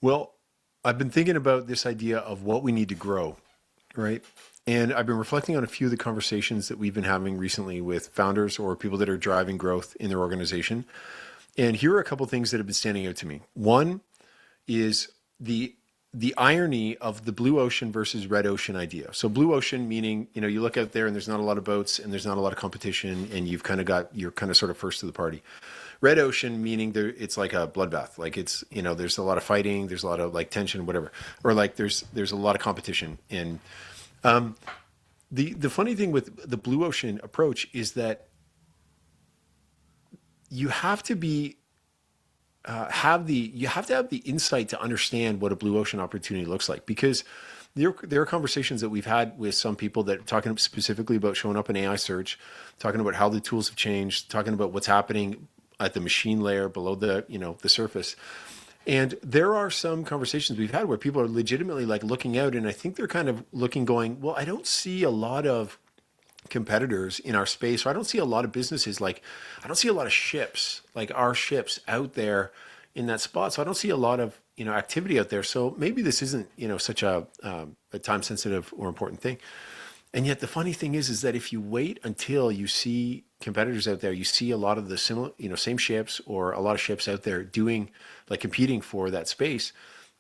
Well, I've been thinking about this idea of what we need to grow, right? And I've been reflecting on a few of the conversations that we've been having recently with founders or people that are driving growth in their organization. And here are a couple of things that have been standing out to me. One is the irony of the blue ocean versus red ocean idea. So blue ocean meaning, you look out there and there's not a lot of boats and there's not a lot of competition and you're kind of sort of first to the party. Red ocean meaning it's like a bloodbath. Like there's a lot of fighting, there's a lot of like tension, whatever. Or like there's a lot of competition. And the funny thing with the blue ocean approach is that you have to be you have to have the insight to understand what a blue ocean opportunity looks like, because there are conversations that we've had with some people that are talking specifically about showing up in AI search, talking about how the tools have changed, talking about what's happening at the machine layer below the surface. And there are some conversations we've had where people are legitimately like looking out, and I think they're kind of looking, going, well, I don't see a lot of competitors in our space, or I don't see a lot of businesses, like I don't see a lot of ships, like our ships out there in that spot. So I don't see a lot of activity out there. So maybe this isn't such a time sensitive or important thing. And yet the funny thing is that if you wait until you see competitors out there, you see a lot of the similar, same ships or a lot of ships out there doing, like, competing for that space.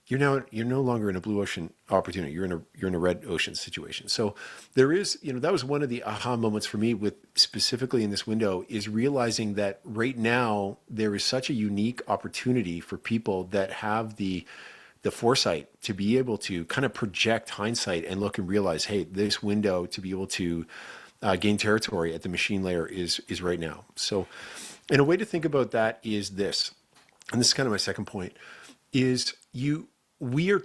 You're no longer in a blue ocean opportunity. You're in a red ocean situation. So there is, that was one of the aha moments for me with specifically in this window, is realizing that right now there is such a unique opportunity for people that have the foresight to be able to kind of project hindsight and look and realize, hey, this window to be able to gain territory at the machine layer is right now. So, and a way to think about that is this, and this is kind of my second point, is we are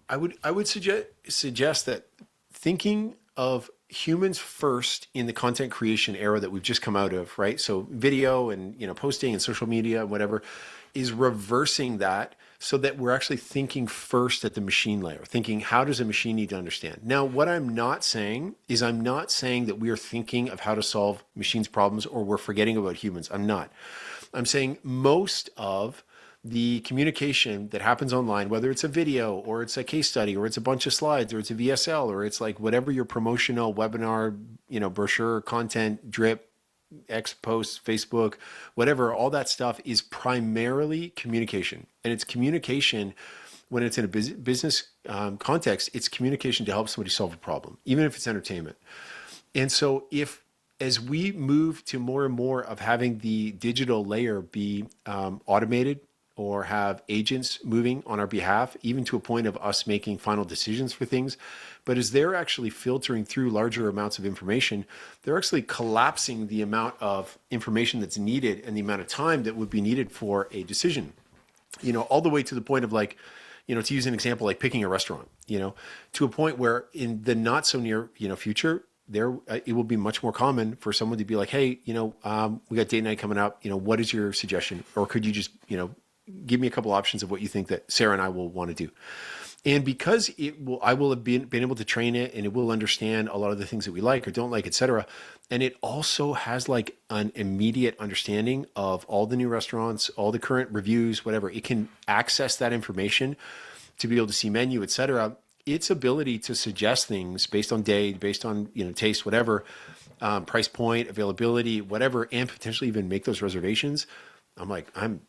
I would suggest that thinking of humans first in the content creation era that we've just come out of, right? So video and posting and social media, whatever, is reversing that, so that we're actually thinking first at the machine layer, thinking, how does a machine need to understand? Now, what I'm not saying is, I'm not saying that we are thinking of how to solve machines' problems or we're forgetting about humans. I'm not. I'm saying most of the communication that happens online, whether it's a video or it's a case study or it's a bunch of slides or it's a VSL or it's like whatever your promotional webinar, brochure, content, drip, X posts, Facebook, whatever, all that stuff is primarily communication. And it's communication when it's in a business context, it's communication to help somebody solve a problem, even if it's entertainment. And so as we move to more and more of having the digital layer be automated, or have agents moving on our behalf, even to a point of us making final decisions for things. But as they're actually filtering through larger amounts of information, they're actually collapsing the amount of information that's needed and the amount of time that would be needed for a decision. All the way to the point of, like, to use an example, like picking a restaurant, to a point where in the not so near, future, it will be much more common for someone to be like, hey, we got date night coming up. What is your suggestion? Or could you just, give me a couple options of what you think that Sarah and I will want to do. And because I will have been able to train it, and it will understand a lot of the things that we like or don't like, et cetera. And it also has like an immediate understanding of all the new restaurants, all the current reviews, whatever. It can access that information to be able to see menu, et cetera. Its ability to suggest things based on day, based on, taste, whatever, price point, availability, whatever, and potentially even make those reservations. I'm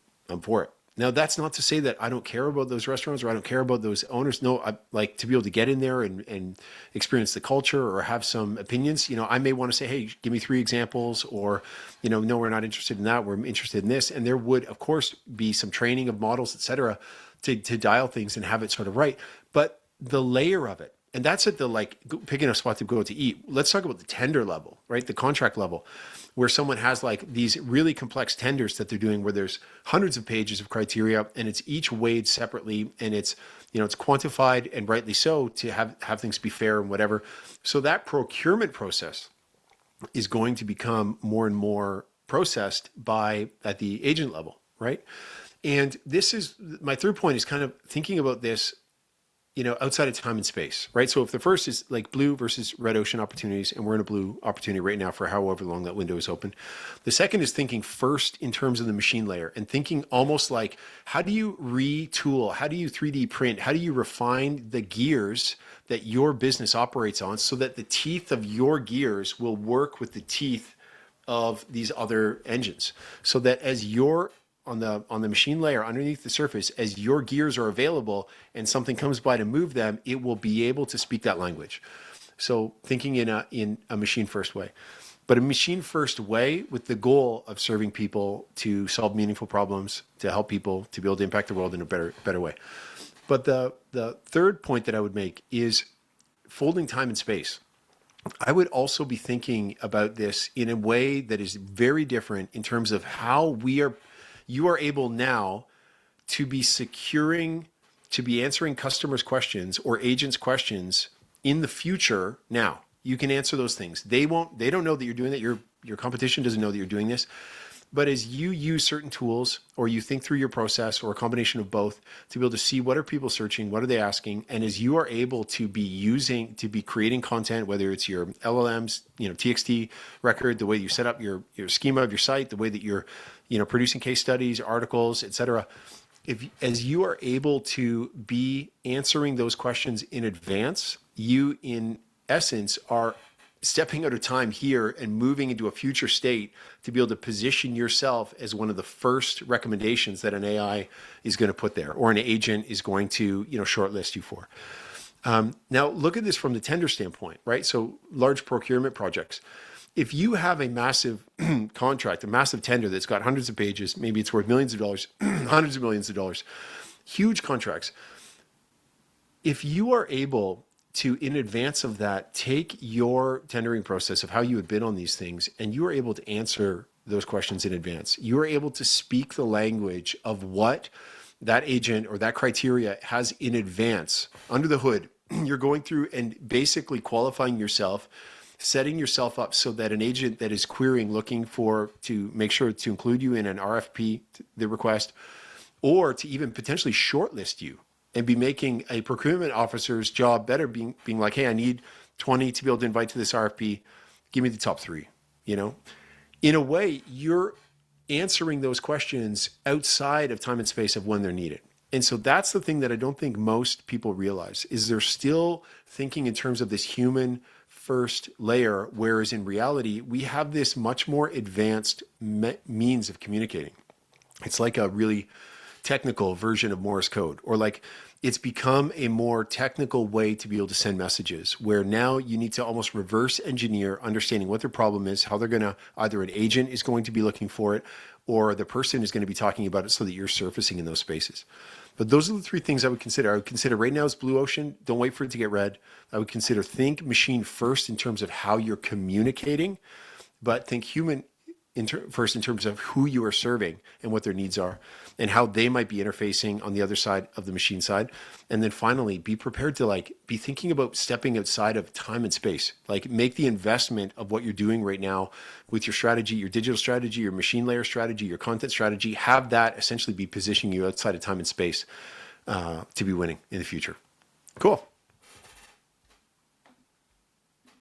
for it. Now, that's not to say that I don't care about those restaurants or I don't care about those owners. No, I like to be able to get in there and experience the culture or have some opinions. I may want to say, hey, give me 3 examples, or, no, we're not interested in that. We're interested in this. And there would, of course, be some training of models, et cetera, to dial things and have it sort of right. But the layer of it, and that's at the, like, picking a spot to go to eat. Let's talk about the tender level, right? The contract level, where someone has like these really complex tenders that they're doing, where there's hundreds of pages of criteria and it's each weighed separately, and it's, it's quantified, and rightly so, to have things be fair and whatever. So that procurement process is going to become more and more processed at the agent level, right? And this is my third point, is kind of thinking about this outside of time and space, right? So if the first is like blue versus red ocean opportunities, and we're in a blue opportunity right now for however long that window is open. The second is thinking first in terms of the machine layer and thinking almost like, how do you retool? How do you 3D print? How do you refine the gears that your business operates on so that the teeth of your gears will work with the teeth of these other engines, so that as you're on the machine layer underneath the surface, as your gears are available and something comes by to move them, it will be able to speak that language. So thinking in a machine first way, but a machine first way with the goal of serving people to solve meaningful problems, to help people to be able to impact the world in a better way. But the third point that I would make is folding time and space. I would also be thinking about this in a way that is very different in terms of how you are able now to be securing, to be answering customers' questions or agents' questions in the future now. You can answer those things. They don't know that you're doing that. Your competition doesn't know that you're doing this. But as you use certain tools or you think through your process or a combination of both to be able to see what are people searching, what are they asking, and as you are able to be creating content, whether it's your LLMs, TXT record, the way you set up your schema of your site, the way that you're, producing case studies, articles, etc. As you are able to be answering those questions in advance, you in essence are stepping out of time here and moving into a future state to be able to position yourself as one of the first recommendations that an AI is going to put there or an agent is going to, shortlist you for. Now, look at this from the tender standpoint, right? So large procurement projects. If you have a massive contract, a massive tender that's got hundreds of pages, maybe it's worth millions of dollars, hundreds of millions of dollars, huge contracts. If you are able to, in advance of that, take your tendering process of how you had bid on these things, and you are able to answer those questions in advance. You are able to speak the language of what that agent or that criteria has in advance under the hood. You're going through and basically qualifying yourself, setting yourself up so that an agent that is querying, looking to make sure to include you in an RFP, the request, or to even potentially shortlist you and be making a procurement officer's job better, being like, hey, I need 20 to be able to invite to this RFP. Give me the top 3, In a way, you're answering those questions outside of time and space of when they're needed. And so that's the thing that I don't think most people realize is they're still thinking in terms of this human first layer, whereas in reality, we have this much more advanced means of communicating. It's like a really technical version of Morse code, or like it's become a more technical way to be able to send messages where now you need to almost reverse engineer understanding what their problem is, how they're going to, either an agent is going to be looking for it or the person is going to be talking about it so that you're surfacing in those spaces. But those are the 3 things I would consider. I would consider right now is blue ocean. Don't wait for it to get red. I would consider think machine first in terms of how you're communicating, but think human first in terms of who you are serving and what their needs are and how they might be interfacing on the other side of the machine side. And then finally, be prepared to be thinking about stepping outside of time and space. Make the investment of what you're doing right now with your strategy, your digital strategy, your machine layer strategy, your content strategy, have that essentially be positioning you outside of time and space to be winning in the future. Cool.